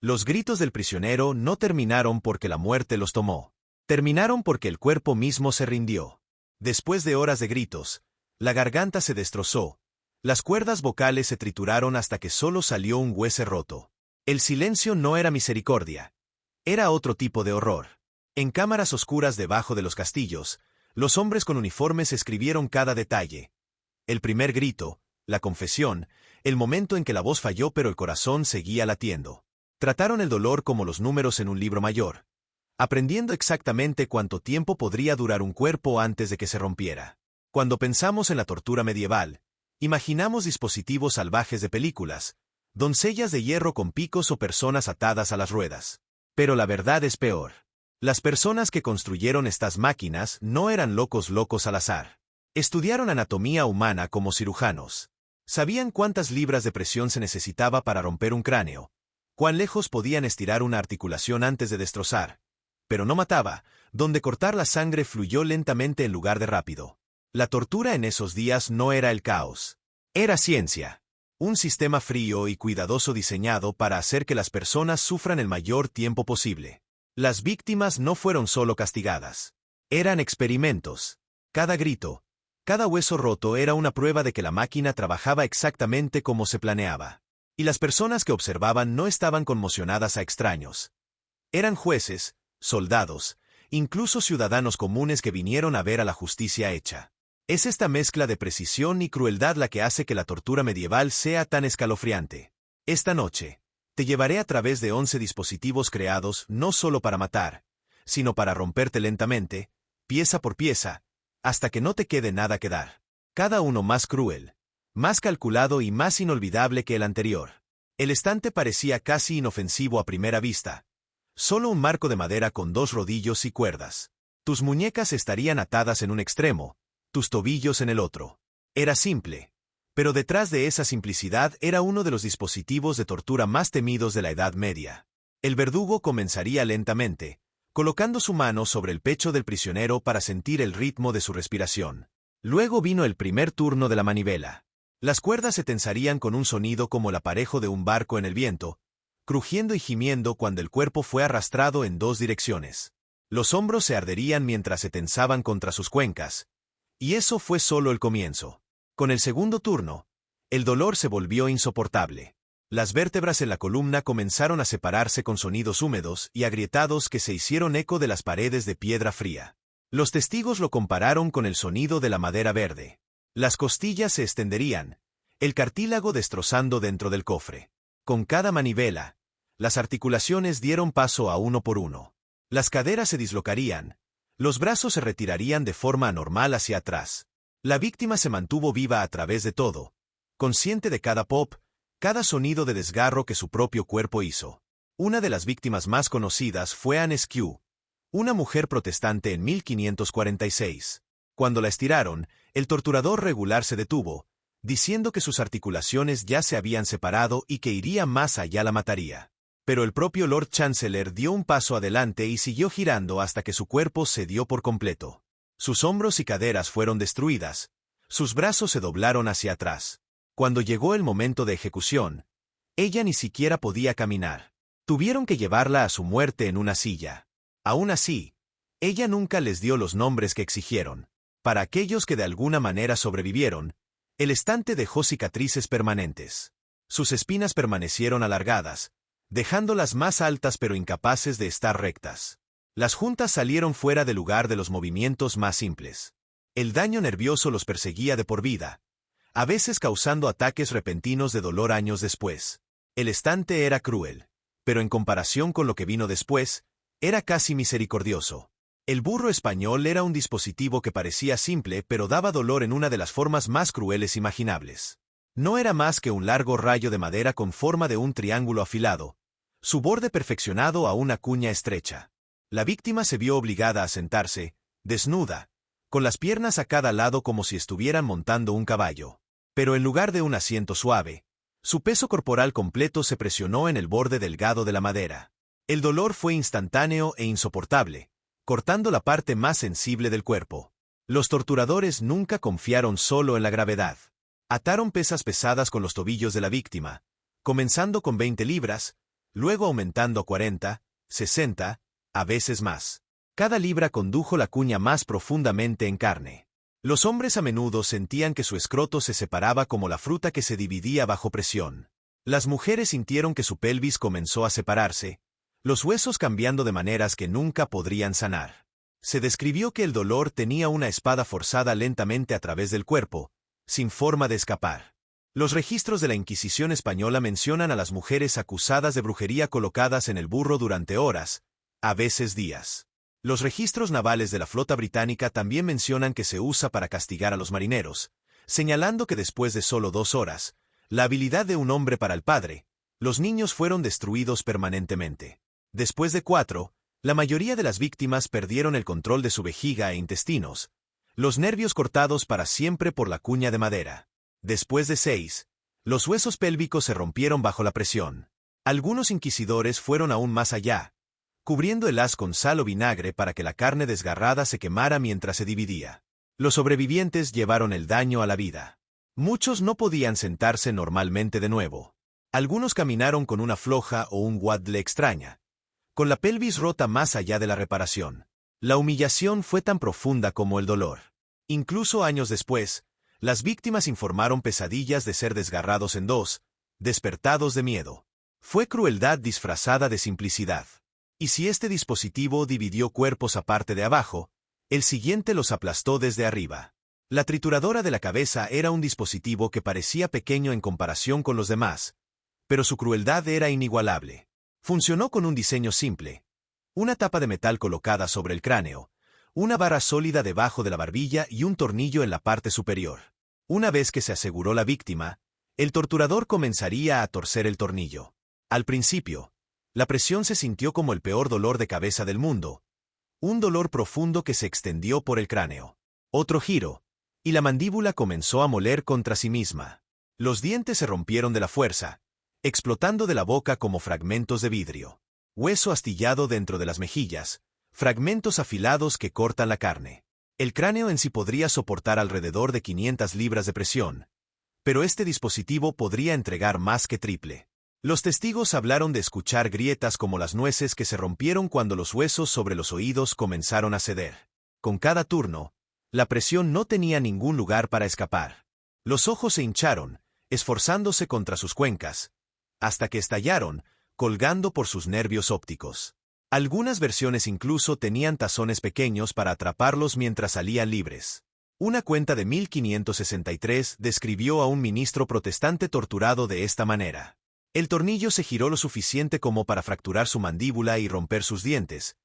Los gritos del prisionero no terminaron porque la muerte los tomó. Terminaron porque el cuerpo mismo se rindió. Después de horas de gritos, la garganta se destrozó, las cuerdas vocales se trituraron hasta que solo salió un hueso roto. El silencio no era misericordia. Era otro tipo de horror. En cámaras oscuras debajo de los castillos, los hombres con uniformes escribieron cada detalle. El primer grito, la confesión, el momento en que la voz falló pero el corazón seguía latiendo. Trataron el dolor como los números en un libro mayor, aprendiendo exactamente cuánto tiempo podría durar un cuerpo antes de que se rompiera. Cuando pensamos en la tortura medieval, imaginamos dispositivos salvajes de películas, doncellas de hierro con picos o personas atadas a las ruedas. Pero la verdad es peor. Las personas que construyeron estas máquinas no eran locos al azar. Estudiaron anatomía humana como cirujanos. Sabían cuántas libras de presión se necesitaba para romper un cráneo, cuán lejos podían estirar una articulación antes de destrozar. Pero no mataba, donde cortar la sangre fluyó lentamente en lugar de rápido. La tortura en esos días no era el caos. Era ciencia. Un sistema frío y cuidadoso diseñado para hacer que las personas sufran el mayor tiempo posible. Las víctimas no fueron solo castigadas. Eran experimentos. Cada grito, cada hueso roto era una prueba de que la máquina trabajaba exactamente como se planeaba. Y las personas que observaban no estaban conmocionadas a extraños. Eran jueces, soldados, incluso ciudadanos comunes que vinieron a ver a la justicia hecha. Es esta mezcla de precisión y crueldad la que hace que la tortura medieval sea tan escalofriante. Esta noche, te llevaré a través de 11 dispositivos creados no solo para matar, sino para romperte lentamente, pieza por pieza, hasta que no te quede nada que dar. Cada uno más cruel, más calculado y más inolvidable que el anterior. El estante parecía casi inofensivo a primera vista. Solo un marco de madera con 2 rodillos y cuerdas. Tus muñecas estarían atadas en un extremo, tus tobillos en el otro. Era simple, pero detrás de esa simplicidad era uno de los dispositivos de tortura más temidos de la Edad Media. El verdugo comenzaría lentamente, colocando su mano sobre el pecho del prisionero para sentir el ritmo de su respiración. Luego vino el primer turno de la manivela. Las cuerdas se tensarían con un sonido como el aparejo de un barco en el viento, crujiendo y gimiendo cuando el cuerpo fue arrastrado en 2 direcciones. Los hombros se arderían mientras se tensaban contra sus cuencas. Y eso fue solo el comienzo. Con el segundo turno, el dolor se volvió insoportable. Las vértebras en la columna comenzaron a separarse con sonidos húmedos y agrietados que se hicieron eco de las paredes de piedra fría. Los testigos lo compararon con el sonido de la madera verde. Las costillas se extenderían, el cartílago destrozando dentro del cofre. Con cada manivela, las articulaciones dieron paso a uno por uno. Las caderas se dislocarían, los brazos se retirarían de forma anormal hacia atrás. La víctima se mantuvo viva a través de todo, consciente de cada pop, cada sonido de desgarro que su propio cuerpo hizo. Una de las víctimas más conocidas fue Anne Skew, una mujer protestante en 1546. Cuando la estiraron, el torturador regular se detuvo, diciendo que sus articulaciones ya se habían separado y que iría más allá la mataría. Pero el propio Lord Chancellor dio un paso adelante y siguió girando hasta que su cuerpo cedió por completo. Sus hombros y caderas fueron destruidas, sus brazos se doblaron hacia atrás. Cuando llegó el momento de ejecución, ella ni siquiera podía caminar. Tuvieron que llevarla a su muerte en una silla. Aún así, ella nunca les dio los nombres que exigieron. Para aquellos que de alguna manera sobrevivieron, el estante dejó cicatrices permanentes. Sus espinas permanecieron alargadas, dejándolas más altas pero incapaces de estar rectas. Las juntas salieron fuera de lugar de los movimientos más simples. El daño nervioso los perseguía de por vida, a veces causando ataques repentinos de dolor años después. El estante era cruel, pero en comparación con lo que vino después, era casi misericordioso. El burro español era un dispositivo que parecía simple pero daba dolor en una de las formas más crueles imaginables. No era más que un largo rayo de madera con forma de un triángulo afilado, su borde perfeccionado a una cuña estrecha. La víctima se vio obligada a sentarse, desnuda, con las piernas a cada lado como si estuvieran montando un caballo. Pero en lugar de un asiento suave, su peso corporal completo se presionó en el borde delgado de la madera. El dolor fue instantáneo e insoportable, cortando la parte más sensible del cuerpo. Los torturadores nunca confiaron solo en la gravedad. Ataron pesas pesadas con los tobillos de la víctima, comenzando con 20 libras, luego aumentando a 40, 60, a veces más. Cada libra condujo la cuña más profundamente en carne. Los hombres a menudo sentían que su escroto se separaba como la fruta que se dividía bajo presión. Las mujeres sintieron que su pelvis comenzó a separarse, los huesos cambiando de maneras que nunca podrían sanar. Se describió que el dolor tenía una espada forzada lentamente a través del cuerpo, sin forma de escapar. Los registros de la Inquisición española mencionan a las mujeres acusadas de brujería colocadas en el burro durante horas, a veces días. Los registros navales de la flota británica también mencionan que se usa para castigar a los marineros, señalando que después de solo 2 horas, la habilidad de un hombre para el padre, los niños fueron destruidos permanentemente. Después de 4, la mayoría de las víctimas perdieron el control de su vejiga e intestinos, los nervios cortados para siempre por la cuña de madera. Después de 6, los huesos pélvicos se rompieron bajo la presión. Algunos inquisidores fueron aún más allá, cubriendo el haz con sal o vinagre para que la carne desgarrada se quemara mientras se dividía. Los sobrevivientes llevaron el daño a la vida. Muchos no podían sentarse normalmente de nuevo. Algunos caminaron con una floja o un waddle extraña, con la pelvis rota más allá de la reparación. La humillación fue tan profunda como el dolor. Incluso años después, las víctimas informaron pesadillas de ser desgarrados en 2, despertados de miedo. Fue crueldad disfrazada de simplicidad. Y si este dispositivo dividió cuerpos aparte de abajo, el siguiente los aplastó desde arriba. La trituradora de la cabeza era un dispositivo que parecía pequeño en comparación con los demás, pero su crueldad era inigualable. Funcionó con un diseño simple: una tapa de metal colocada sobre el cráneo, una barra sólida debajo de la barbilla y un tornillo en la parte superior. Una vez que se aseguró la víctima, el torturador comenzaría a torcer el tornillo. Al principio, la presión se sintió como el peor dolor de cabeza del mundo, un dolor profundo que se extendió por el cráneo. Otro giro, y la mandíbula comenzó a moler contra sí misma. Los dientes se rompieron de la fuerza, explotando de la boca como fragmentos de vidrio. Hueso astillado dentro de las mejillas, fragmentos afilados que cortan la carne. El cráneo en sí podría soportar alrededor de 500 libras de presión, pero este dispositivo podría entregar más que triple. Los testigos hablaron de escuchar grietas como las nueces que se rompieron cuando los huesos sobre los oídos comenzaron a ceder. Con cada turno, la presión no tenía ningún lugar para escapar. Los ojos se hincharon, esforzándose contra sus cuencas, hasta que estallaron, colgando por sus nervios ópticos. Algunas versiones incluso tenían tazones pequeños para atraparlos mientras salían libres. Una cuenta de 1563 describió a un ministro protestante torturado de esta manera. El tornillo se giró lo suficiente como para fracturar su mandíbula y romper sus dientes.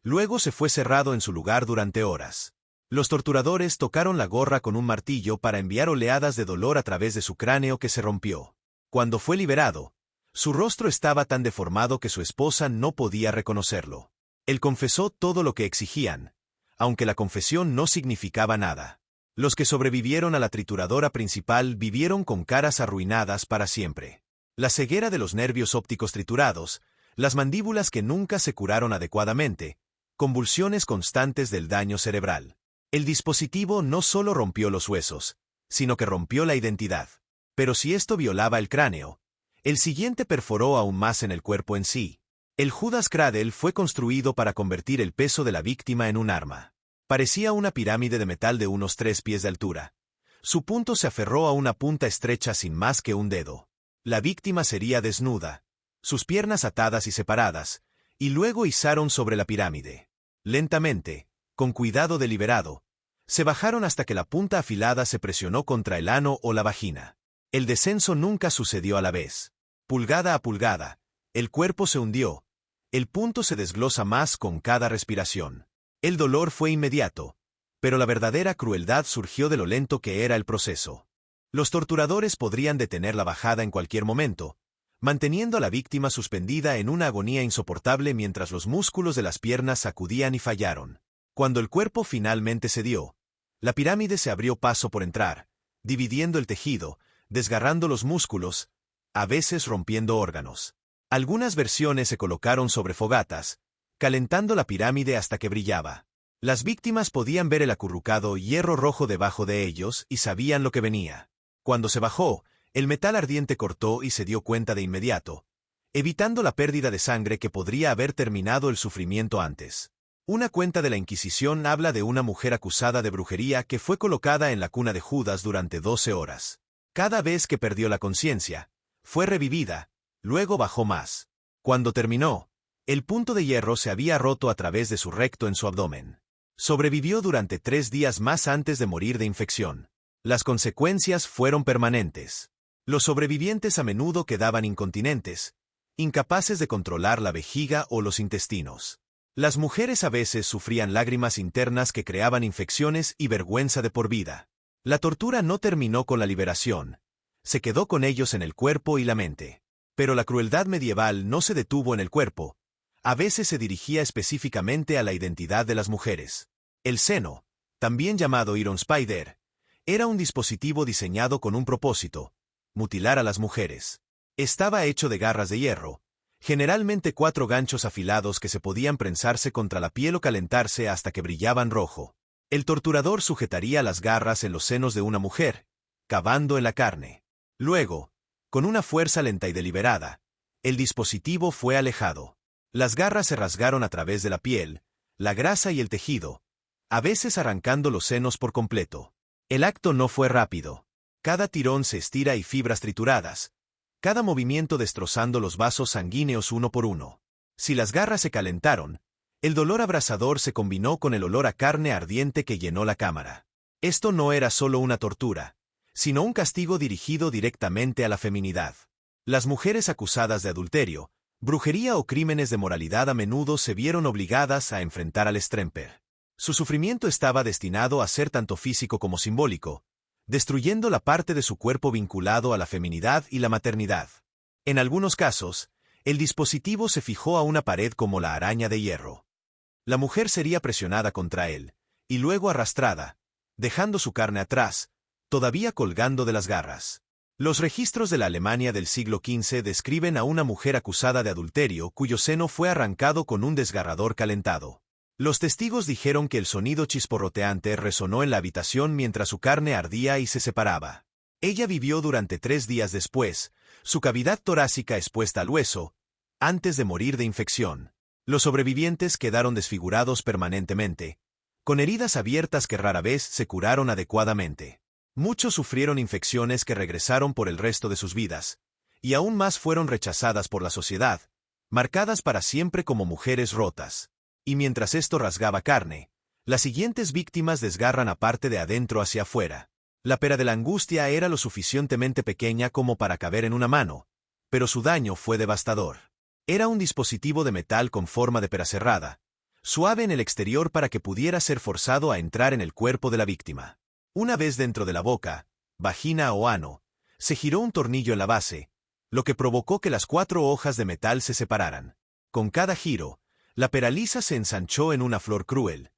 Luego se fue cerrado en su lugar durante horas. Los torturadores tocaron la gorra con un martillo para enviar oleadas de dolor a través de su cráneo que se rompió. Cuando fue liberado, su rostro estaba tan deformado que su esposa no podía reconocerlo. Él confesó todo lo que exigían, aunque la confesión no significaba nada. Los que sobrevivieron a la trituradora principal vivieron con caras arruinadas para siempre. La ceguera de los nervios ópticos triturados, las mandíbulas que nunca se curaron adecuadamente, convulsiones constantes del daño cerebral. El dispositivo no solo rompió los huesos, sino que rompió la identidad. Pero si esto violaba el cráneo, el siguiente perforó aún más en el cuerpo en sí. El Judas Cradle fue construido para convertir el peso de la víctima en un arma. Parecía una pirámide de metal de unos 3 pies de altura. Su punto se aferró a una punta estrecha sin más que un dedo. La víctima sería desnuda, sus piernas atadas y separadas, y luego izaron sobre la pirámide. Lentamente, con cuidado deliberado, se bajaron hasta que la punta afilada se presionó contra el ano o la vagina. El descenso nunca sucedió a la vez. Pulgada a pulgada, el cuerpo se hundió, el punto se desglosa más con cada respiración. El dolor fue inmediato, pero la verdadera crueldad surgió de lo lento que era el proceso. Los torturadores podrían detener la bajada en cualquier momento, manteniendo a la víctima suspendida en una agonía insoportable mientras los músculos de las piernas sacudían y fallaron. Cuando el cuerpo finalmente cedió, la pirámide se abrió paso por entrar, dividiendo el tejido, desgarrando los músculos, a veces rompiendo órganos. Algunas versiones se colocaron sobre fogatas, calentando la pirámide hasta que brillaba. Las víctimas podían ver el acurrucado hierro rojo debajo de ellos y sabían lo que venía. Cuando se bajó, el metal ardiente cortó y se dio cuenta de inmediato. evitando la pérdida de sangre que podría haber terminado el sufrimiento antes. Una cuenta de la Inquisición habla de una mujer acusada de brujería que fue colocada en la cuna de Judas durante 12 horas. Cada vez que perdió la conciencia, fue revivida, luego bajó más. Cuando terminó, el punto de hierro se había roto a través de su recto en su abdomen. Sobrevivió durante 3 días más antes de morir de infección. Las consecuencias fueron permanentes. Los sobrevivientes a menudo quedaban incontinentes, incapaces de controlar la vejiga o los intestinos. Las mujeres a veces sufrían lágrimas internas que creaban infecciones y vergüenza de por vida. La tortura no terminó con la liberación. Se quedó con ellos en el cuerpo y la mente. Pero la crueldad medieval no se detuvo en el cuerpo. A veces se dirigía específicamente a la identidad de las mujeres. El seno, también llamado Iron Spider, era un dispositivo diseñado con un propósito: mutilar a las mujeres. Estaba hecho de garras de hierro, generalmente 4 ganchos afilados que se podían prensarse contra la piel o calentarse hasta que brillaban rojo. El torturador sujetaría las garras en los senos de una mujer, cavando en la carne. Luego, con una fuerza lenta y deliberada, el dispositivo fue alejado. Las garras se rasgaron a través de la piel, la grasa y el tejido, a veces arrancando los senos por completo. El acto no fue rápido. Cada tirón se estira y fibras trituradas, cada movimiento destrozando los vasos sanguíneos uno por uno. Si las garras se calentaron, el dolor abrasador se combinó con el olor a carne ardiente que llenó la cámara. Esto no era solo una tortura, sino un castigo dirigido directamente a la feminidad. Las mujeres acusadas de adulterio, brujería o crímenes de moralidad a menudo se vieron obligadas a enfrentar al Stremper. Su sufrimiento estaba destinado a ser tanto físico como simbólico, destruyendo la parte de su cuerpo vinculado a la feminidad y la maternidad. En algunos casos, el dispositivo se fijó a una pared como la araña de hierro. La mujer sería presionada contra él, y luego arrastrada, dejando su carne atrás, todavía colgando de las garras. Los registros de la Alemania del siglo XV describen a una mujer acusada de adulterio cuyo seno fue arrancado con un desgarrador calentado. Los testigos dijeron que el sonido chisporroteante resonó en la habitación mientras su carne ardía y se separaba. Ella vivió durante 3 días después, su cavidad torácica expuesta al hueso, antes de morir de infección. Los sobrevivientes quedaron desfigurados permanentemente, con heridas abiertas que rara vez se curaron adecuadamente. Muchos sufrieron infecciones que regresaron por el resto de sus vidas, y aún más fueron rechazadas por la sociedad, marcadas para siempre como mujeres rotas. Y mientras esto rasgaba carne, las siguientes víctimas desgarran aparte de adentro hacia afuera. La pera de la angustia era lo suficientemente pequeña como para caber en una mano, pero su daño fue devastador. Era un dispositivo de metal con forma de pera cerrada, suave en el exterior para que pudiera ser forzado a entrar en el cuerpo de la víctima. Una vez dentro de la boca, vagina o ano, se giró un tornillo en la base, lo que provocó que las 4 hojas de metal se separaran. Con cada giro, la pera lisa se ensanchó en una flor cruel,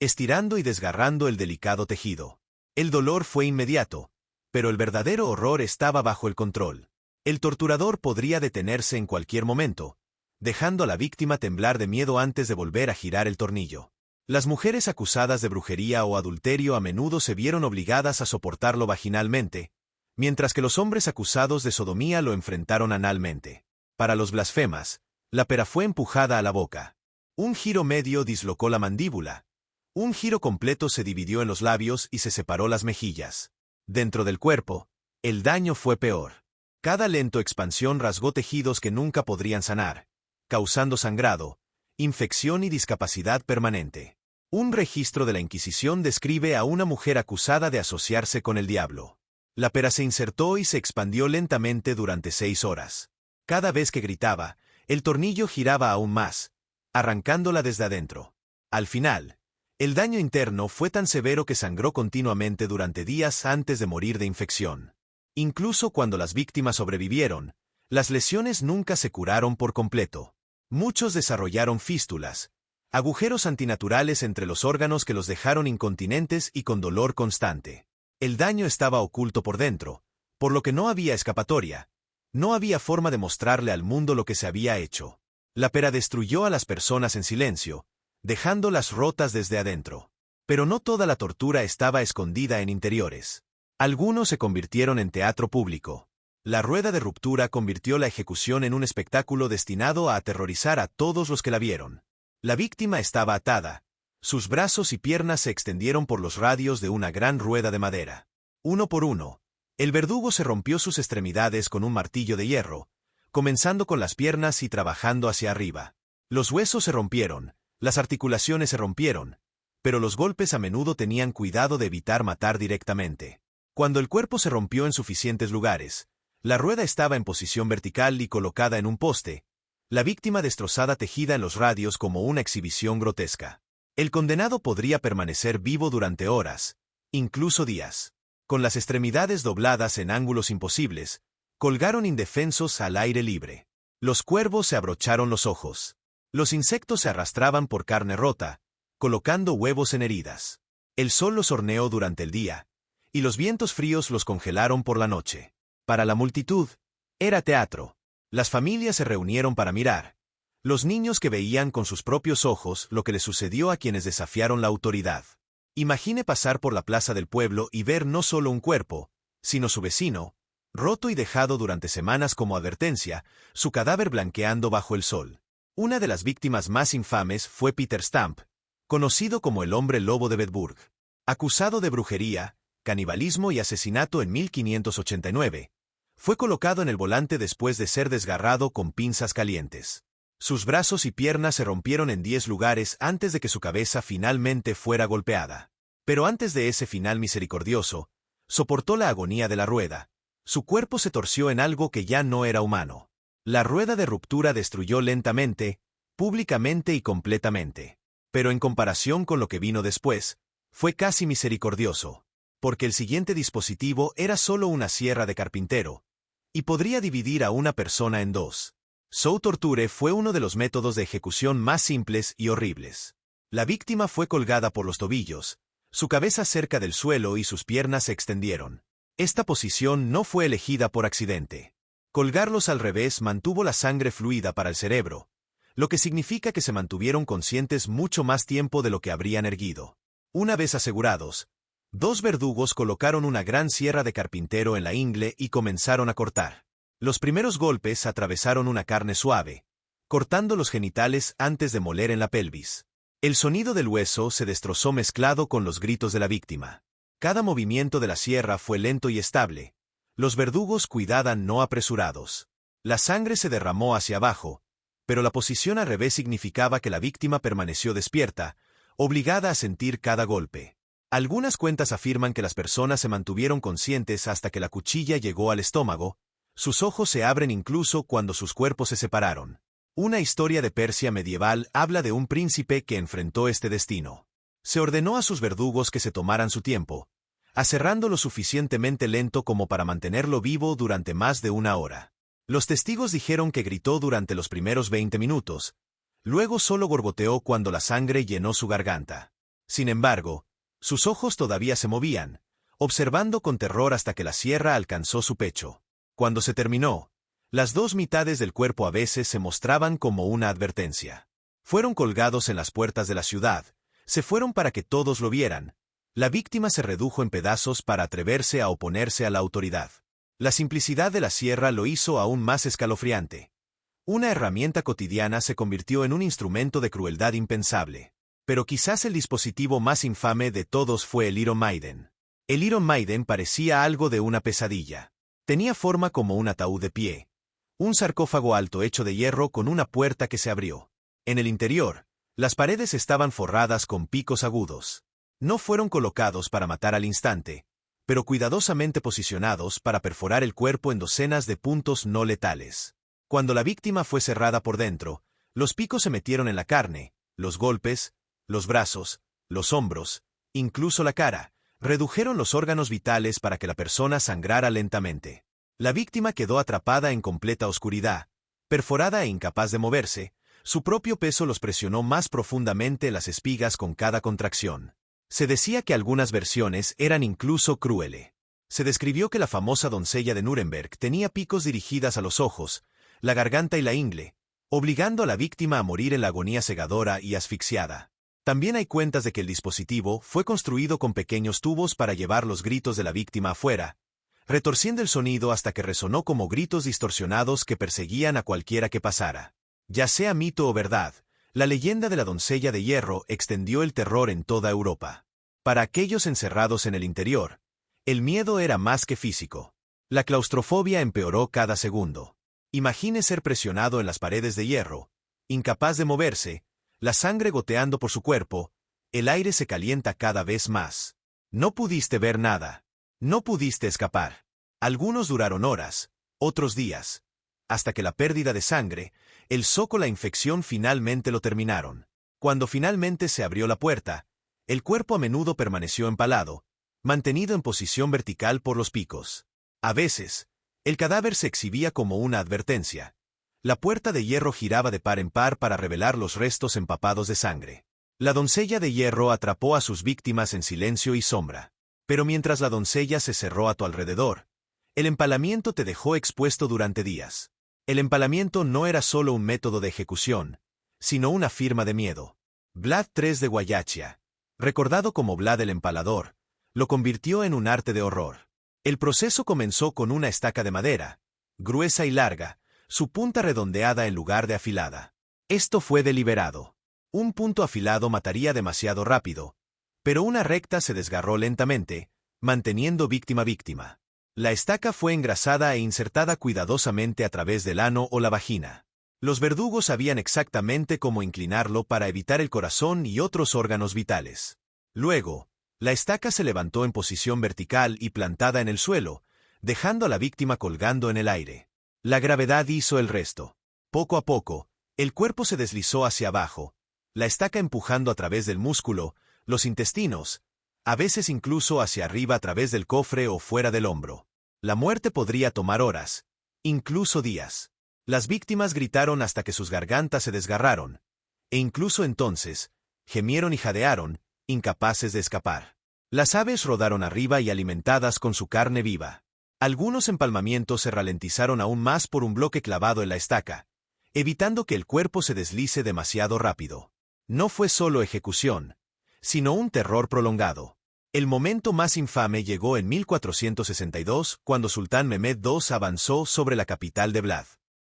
estirando y desgarrando el delicado tejido. El dolor fue inmediato, pero el verdadero horror estaba bajo el control. El torturador podría detenerse en cualquier momento, dejando a la víctima temblar de miedo antes de volver a girar el tornillo. Las mujeres acusadas de brujería o adulterio a menudo se vieron obligadas a soportarlo vaginalmente, mientras que los hombres acusados de sodomía lo enfrentaron analmente. Para los blasfemas, la pera fue empujada a la boca. Un giro medio dislocó la mandíbula. Un giro completo se dividió en los labios y se separó las mejillas. Dentro del cuerpo, el daño fue peor. Cada lento expansión rasgó tejidos que nunca podrían sanar, causando sangrado, infección y discapacidad permanente. Un registro de la Inquisición describe a una mujer acusada de asociarse con el diablo. La pera se insertó y se expandió lentamente durante 6 horas. Cada vez que gritaba, el tornillo giraba aún más, arrancándola desde adentro. Al final, el daño interno fue tan severo que sangró continuamente durante días antes de morir de infección. Incluso cuando las víctimas sobrevivieron, las lesiones nunca se curaron por completo. Muchos desarrollaron fístulas, agujeros antinaturales entre los órganos que los dejaron incontinentes y con dolor constante. El daño estaba oculto por dentro, por lo que no había escapatoria. No había forma de mostrarle al mundo lo que se había hecho. La pera destruyó a las personas en silencio, dejándolas rotas desde adentro. Pero no toda la tortura estaba escondida en interiores. Algunos se convirtieron en teatro público. La rueda de ruptura convirtió la ejecución en un espectáculo destinado a aterrorizar a todos los que la vieron. La víctima estaba atada. Sus brazos y piernas se extendieron por los radios de una gran rueda de madera. Uno por uno, el verdugo se rompió sus extremidades con un martillo de hierro, comenzando con las piernas y trabajando hacia arriba. Los huesos se rompieron, las articulaciones se rompieron, pero los golpes a menudo tenían cuidado de evitar matar directamente. Cuando el cuerpo se rompió en suficientes lugares, la rueda estaba en posición vertical y colocada en un poste, la víctima destrozada tejida en los radios como una exhibición grotesca. El condenado podría permanecer vivo durante horas, incluso días. Con las extremidades dobladas en ángulos imposibles, colgaron indefensos al aire libre. Los cuervos se abrocharon los ojos. Los insectos se arrastraban por carne rota, colocando huevos en heridas. El sol los horneó durante el día, y los vientos fríos los congelaron por la noche. Para la multitud, era teatro. Las familias se reunieron para mirar. Los niños que veían con sus propios ojos lo que les sucedió a quienes desafiaron la autoridad. Imagine pasar por la plaza del pueblo y ver no solo un cuerpo, sino su vecino, roto y dejado durante semanas como advertencia, su cadáver blanqueando bajo el sol. Una de las víctimas más infames fue Peter Stamp, conocido como el hombre lobo de Bedburg. Acusado de brujería, canibalismo y asesinato en 1589, fue colocado en el volante después de ser desgarrado con pinzas calientes. Sus brazos y piernas se rompieron en 10 lugares antes de que su cabeza finalmente fuera golpeada. Pero antes de ese final misericordioso, soportó la agonía de la rueda. Su cuerpo se torció en algo que ya no era humano. La rueda de ruptura destruyó lentamente, públicamente y completamente. Pero en comparación con lo que vino después, fue casi misericordioso, porque el siguiente dispositivo era solo una sierra de carpintero, y podría dividir a una persona en dos. Saw torture fue uno de los métodos de ejecución más simples y horribles. La víctima fue colgada por los tobillos, su cabeza cerca del suelo y sus piernas se extendieron. Esta posición no fue elegida por accidente. Colgarlos al revés mantuvo la sangre fluida para el cerebro, lo que significa que se mantuvieron conscientes mucho más tiempo de lo que habrían erguido. Una vez asegurados, 2 verdugos colocaron una gran sierra de carpintero en la ingle y comenzaron a cortar. Los primeros golpes atravesaron una carne suave, cortando los genitales antes de moler en la pelvis. El sonido del hueso se destrozó mezclado con los gritos de la víctima. Cada movimiento de la sierra fue lento y estable. Los verdugos cuidaban no apresurados. La sangre se derramó hacia abajo, pero la posición al revés significaba que la víctima permaneció despierta, obligada a sentir cada golpe. Algunas cuentas afirman que las personas se mantuvieron conscientes hasta que la cuchilla llegó al estómago. Sus ojos se abren incluso cuando sus cuerpos se separaron. Una historia de Persia medieval habla de un príncipe que enfrentó este destino. Se ordenó a sus verdugos que se tomaran su tiempo, aserrando lo suficientemente lento como para mantenerlo vivo durante más de 1 hora. Los testigos dijeron que gritó durante los primeros 20 minutos, luego solo gorgoteó cuando la sangre llenó su garganta. Sin embargo, sus ojos todavía se movían, observando con terror hasta que la sierra alcanzó su pecho. Cuando se terminó, las 2 mitades del cuerpo a veces se mostraban como una advertencia. Fueron colgados en las puertas de la ciudad, se fueron para que todos lo vieran. La víctima se redujo en pedazos para atreverse a oponerse a la autoridad. La simplicidad de la sierra lo hizo aún más escalofriante. Una herramienta cotidiana se convirtió en un instrumento de crueldad impensable. Pero quizás el dispositivo más infame de todos fue el Iron Maiden. El Iron Maiden parecía algo de una pesadilla. Tenía forma como un ataúd de pie. Un sarcófago alto hecho de hierro con una puerta que se abrió. En el interior, las paredes estaban forradas con picos agudos. No fueron colocados para matar al instante, pero cuidadosamente posicionados para perforar el cuerpo en docenas de puntos no letales. Cuando la víctima fue cerrada por dentro, los picos se metieron en la carne, los golpes, los brazos, los hombros, incluso la cara, redujeron los órganos vitales para que la persona sangrara lentamente. La víctima quedó atrapada en completa oscuridad, perforada e incapaz de moverse. Su propio peso los presionó más profundamente las espigas con cada contracción. Se decía que algunas versiones eran incluso crueles. Se describió que la famosa doncella de Nuremberg tenía picos dirigidas a los ojos, la garganta y la ingle, obligando a la víctima a morir en la agonía cegadora y asfixiada. También hay cuentas de que el dispositivo fue construido con pequeños tubos para llevar los gritos de la víctima afuera, retorciendo el sonido hasta que resonó como gritos distorsionados que perseguían a cualquiera que pasara. Ya sea mito o verdad, la leyenda de la doncella de hierro extendió el terror en toda Europa. Para aquellos encerrados en el interior, el miedo era más que físico. La claustrofobia empeoró cada segundo. Imagine ser presionado en las paredes de hierro, incapaz de moverse, la sangre goteando por su cuerpo, el aire se calienta cada vez más. No pudiste ver nada. No pudiste escapar. Algunos duraron horas, otros días, hasta que la pérdida de sangre, el soco, la infección finalmente lo terminaron. Cuando finalmente se abrió la puerta, el cuerpo a menudo permaneció empalado, mantenido en posición vertical por los picos. A veces, el cadáver se exhibía como una advertencia. La puerta de hierro giraba de par en par para revelar los restos empapados de sangre. La doncella de hierro atrapó a sus víctimas en silencio y sombra. Pero mientras la doncella se cerró a tu alrededor, el empalamiento te dejó expuesto durante días. El empalamiento no era solo un método de ejecución, sino una firma de miedo. Vlad III de Wallachia, recordado como Vlad el Empalador, lo convirtió en un arte de horror. El proceso comenzó con una estaca de madera, gruesa y larga, su punta redondeada en lugar de afilada. Esto fue deliberado. Un punto afilado mataría demasiado rápido, pero una recta se desgarró lentamente, manteniendo víctima. La estaca fue engrasada e insertada cuidadosamente a través del ano o la vagina. Los verdugos sabían exactamente cómo inclinarlo para evitar el corazón y otros órganos vitales. Luego, la estaca se levantó en posición vertical y plantada en el suelo, dejando a la víctima colgando en el aire. La gravedad hizo el resto. Poco a poco, el cuerpo se deslizó hacia abajo, la estaca empujando a través del músculo, los intestinos, a veces incluso hacia arriba a través del cofre o fuera del hombro. La muerte podría tomar horas, incluso días. Las víctimas gritaron hasta que sus gargantas se desgarraron, e incluso entonces, gemieron y jadearon, incapaces de escapar. Las aves rodaron arriba y alimentadas con su carne viva. Algunos empalmamientos se ralentizaron aún más por un bloque clavado en la estaca, evitando que el cuerpo se deslice demasiado rápido. No fue solo ejecución, sino un terror prolongado. El momento más infame llegó en 1462, cuando Sultán Mehmed II avanzó sobre la capital de Vlad.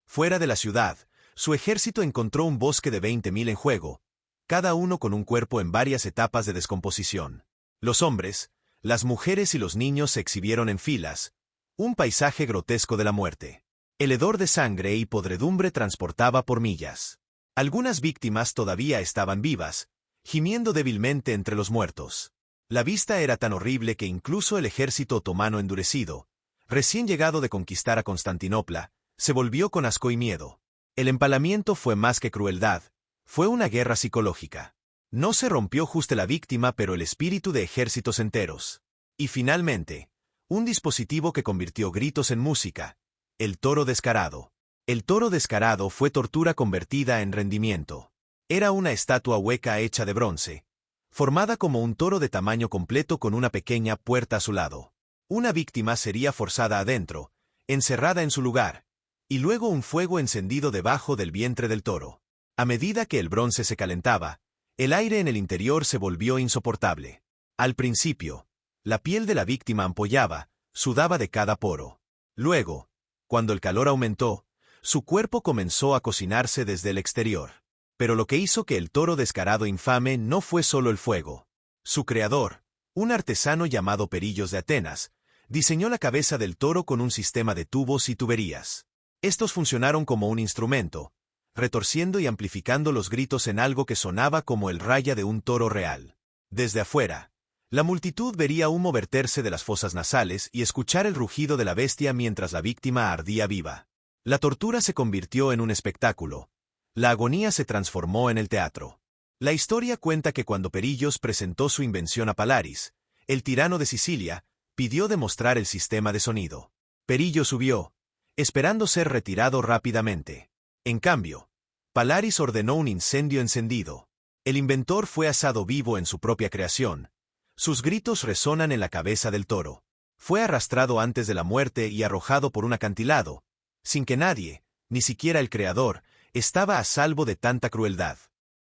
Fuera de la ciudad, su ejército encontró un bosque de 20.000 en juego, cada uno con un cuerpo en varias etapas de descomposición. Los hombres, las mujeres y los niños se exhibieron en filas, un paisaje grotesco de la muerte. El hedor de sangre y podredumbre transportaba por millas. Algunas víctimas todavía estaban vivas, gimiendo débilmente entre los muertos. La vista era tan horrible que incluso el ejército otomano endurecido, recién llegado de conquistar a Constantinopla, se volvió con asco y miedo. El empalamiento fue más que crueldad, fue una guerra psicológica. No se rompió justo la víctima, pero el espíritu de ejércitos enteros. Y finalmente, un dispositivo que convirtió gritos en música: el toro descarado. El toro descarado fue tortura convertida en rendimiento. Era una estatua hueca hecha de bronce, formada como un toro de tamaño completo con una pequeña puerta a su lado. Una víctima sería forzada adentro, encerrada en su lugar, y luego un fuego encendido debajo del vientre del toro. A medida que el bronce se calentaba, el aire en el interior se volvió insoportable. Al principio, la piel de la víctima ampollaba, sudaba de cada poro. Luego, cuando el calor aumentó, su cuerpo comenzó a cocinarse desde el exterior. Pero lo que hizo que el toro descarado infame no fue solo el fuego. Su creador, un artesano llamado Perillos de Atenas, diseñó la cabeza del toro con un sistema de tubos y tuberías. Estos funcionaron como un instrumento, retorciendo y amplificando los gritos en algo que sonaba como el raya de un toro real. Desde afuera, la multitud vería humo verterse de las fosas nasales y escuchar el rugido de la bestia mientras la víctima ardía viva. La tortura se convirtió en un espectáculo. La agonía se transformó en el teatro. La historia cuenta que cuando Perillos presentó su invención a Palaris, el tirano de Sicilia, pidió demostrar el sistema de sonido. Perillos subió, esperando ser retirado rápidamente. En cambio, Palaris ordenó un incendio encendido. El inventor fue asado vivo en su propia creación. Sus gritos resonan en la cabeza del toro. Fue arrastrado antes de la muerte y arrojado por un acantilado, sin que nadie, ni siquiera el creador, estaba a salvo de tanta crueldad.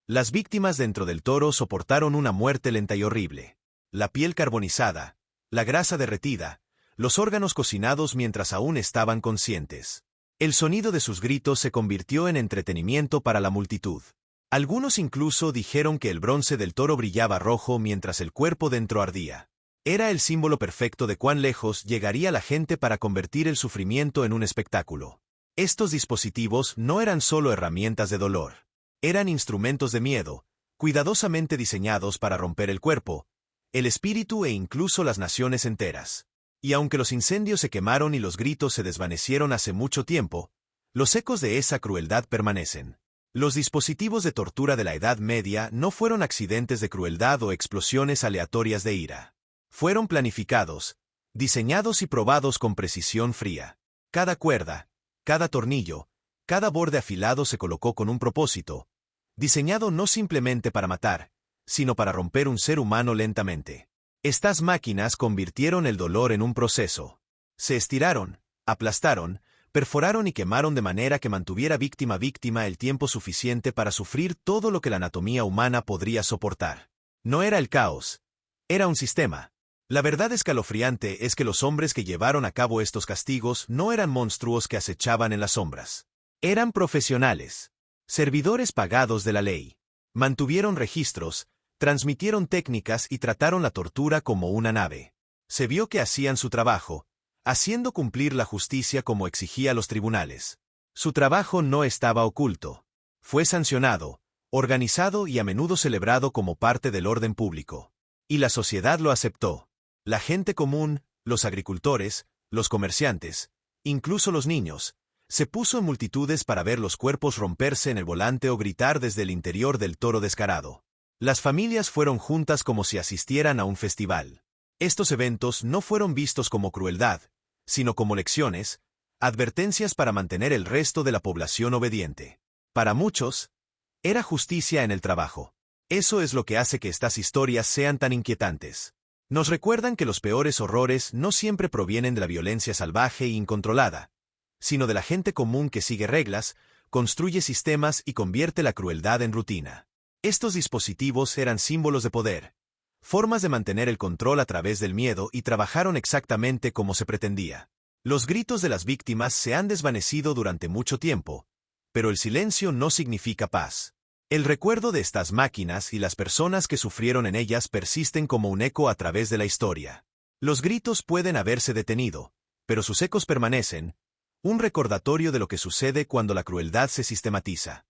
Las víctimas dentro del toro soportaron una muerte lenta y horrible. La piel carbonizada, la grasa derretida, los órganos cocinados mientras aún estaban conscientes. El sonido de sus gritos se convirtió en entretenimiento para la multitud. Algunos incluso dijeron que el bronce del toro brillaba rojo mientras el cuerpo dentro ardía. Era el símbolo perfecto de cuán lejos llegaría la gente para convertir el sufrimiento en un espectáculo. Estos dispositivos no eran solo herramientas de dolor. Eran instrumentos de miedo, cuidadosamente diseñados para romper el cuerpo, el espíritu e incluso las naciones enteras. Y aunque los incendios se quemaron y los gritos se desvanecieron hace mucho tiempo, los ecos de esa crueldad permanecen. Los dispositivos de tortura de la Edad Media no fueron accidentes de crueldad o explosiones aleatorias de ira. Fueron planificados, diseñados y probados con precisión fría. Cada cuerda, cada tornillo, cada borde afilado se colocó con un propósito, diseñado no simplemente para matar, sino para romper un ser humano lentamente. Estas máquinas convirtieron el dolor en un proceso. Se estiraron, aplastaron, perforaron y quemaron de manera que mantuviera víctima el tiempo suficiente para sufrir todo lo que la anatomía humana podría soportar. No era el caos, era un sistema. La verdad escalofriante es que los hombres que llevaron a cabo estos castigos no eran monstruos que acechaban en las sombras. Eran profesionales, servidores pagados de la ley. Mantuvieron registros, transmitieron técnicas y trataron la tortura como una nave. Se vio que hacían su trabajo, haciendo cumplir la justicia como exigía los tribunales. Su trabajo no estaba oculto. Fue sancionado, organizado y a menudo celebrado como parte del orden público. Y la sociedad lo aceptó. La gente común, los agricultores, los comerciantes, incluso los niños, se puso en multitudes para ver los cuerpos romperse en el volante o gritar desde el interior del toro descarado. Las familias fueron juntas como si asistieran a un festival. Estos eventos no fueron vistos como crueldad, sino como lecciones, advertencias para mantener el resto de la población obediente. Para muchos, era justicia en el trabajo. Eso es lo que hace que estas historias sean tan inquietantes. Nos recuerdan que los peores horrores no siempre provienen de la violencia salvaje e incontrolada, sino de la gente común que sigue reglas, construye sistemas y convierte la crueldad en rutina. Estos dispositivos eran símbolos de poder, formas de mantener el control a través del miedo y trabajaron exactamente como se pretendía. Los gritos de las víctimas se han desvanecido durante mucho tiempo, pero el silencio no significa paz. El recuerdo de estas máquinas y las personas que sufrieron en ellas persisten como un eco a través de la historia. Los gritos pueden haberse detenido, pero sus ecos permanecen, un recordatorio de lo que sucede cuando la crueldad se sistematiza.